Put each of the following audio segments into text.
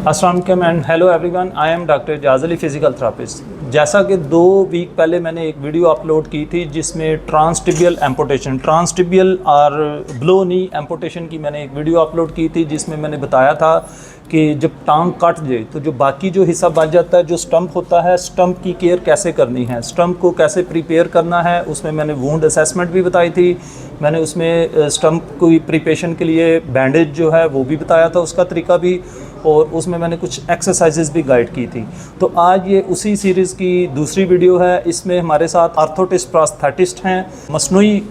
अस्सलाम वालेकुम and hello everyone, I am doctor Ejaz Ali physical therapist. जैसा कि 2 वीक पहले मैंने एक वीडियो अपलोड की थी जिसमें ट्रांसटिबियल एम्पुटेशन, ट्रांसटिबियल और ब्लो नी एम्पुटेशन की मैंने एक वीडियो अपलोड की थी जिसमें मैंने बताया था कि जब टांग कट जाए तो जो बाकी जो हिस्सा बच जाता है, जो स्टंप होता है, स्टंप की केयर कैसे करनी है, स्टंप को कैसे प्रिपेयर करना है। उसमें मैंने वुंड असेसमेंट भी बताई थी, मैंने उसमें स्टंप को प्रिपरेशन के लिए बैंडेज जो है वो भी बताया था, उसका तरीका भी, और उसमें मैंने कुछ एक्सरसाइजेज भी गाइड की थी। तो आज ये उसी सीरीज़ की दूसरी वीडियो है। इसमें हमारे साथ आर्थोटिस्ट प्रोस्थेटिस्ट हैं। मसनूई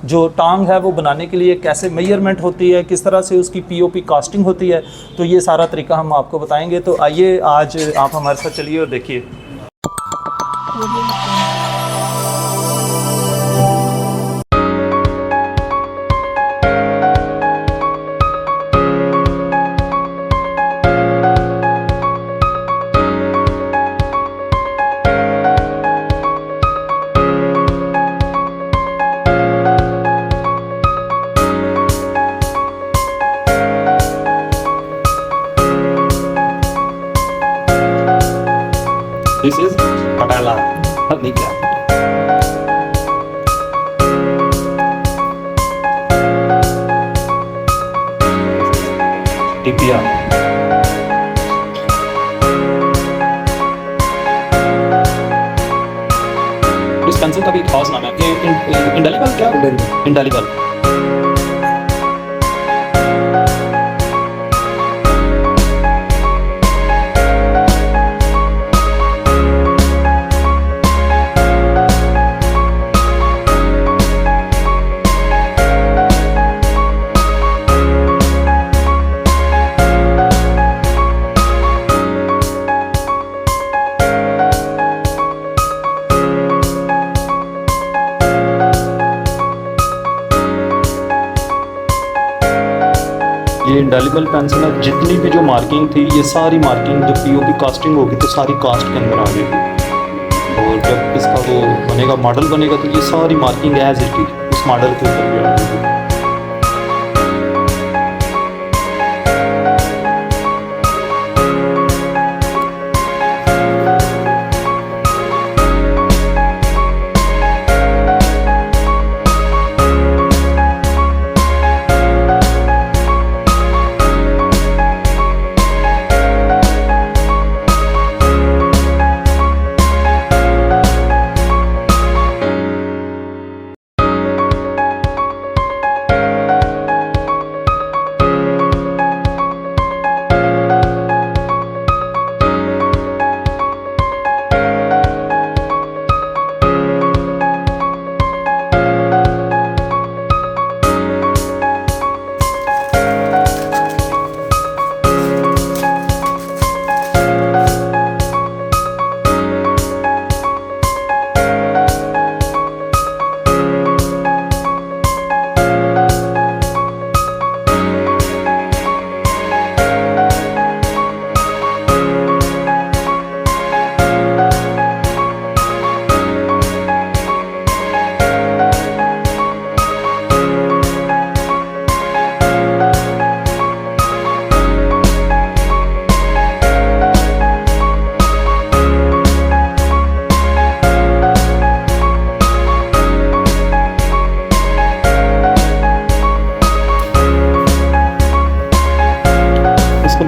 जो टांग है वो बनाने के लिए कैसे मेजरमेंट होती है, किस तरह से उसकी पीओपी कास्टिंग होती है, तो ये सारा तरीका हम आपको बताएंगे। तो आइए आज आप हमारे साथ चलिए और देखिए। This is patella, kneecap. Tibia. इस पेंसिल का भी खास नाम है, ये इंडेलिबल क्या? इंडेलिबल। ये इंडेलिबल पेंसिल है, जितनी भी जो मार्किंग थी ये सारी मार्किंग जब पीओपी कास्टिंग होगी तो सारी कास्ट के अंदर आ जाएगी, और जब इसका वो बनेगा, मॉडल बनेगा, तो ये सारी मार्किंग एज इट इज उस मॉडल के ऊपर भी आ जाएगी।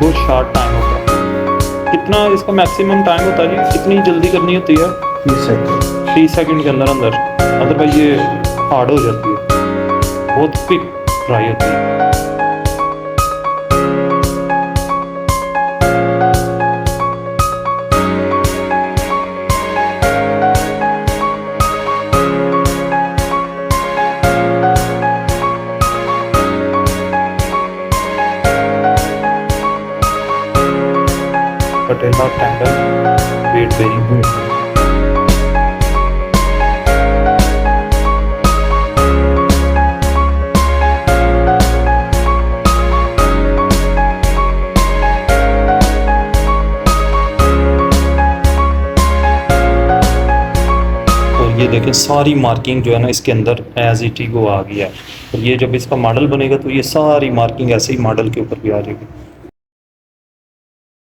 बहुत शार्ट टाइम होता है। कितना इसका मैक्सिमम टाइम होता है जी? कितनी जल्दी करनी होती है? 30 सेकंड के अंदर, अदरवाइज ये हार्ड हो जाती है, बहुत क्विक ड्राई होती है। पटेला टेंडन वेट बेरिंग। और ये देखें सारी मार्किंग जो है ना इसके अंदर एज इट ही वो आ गया है, और ये जब इसका मॉडल बनेगा तो ये सारी मार्किंग ऐसे ही मॉडल के ऊपर भी आ जाएगी।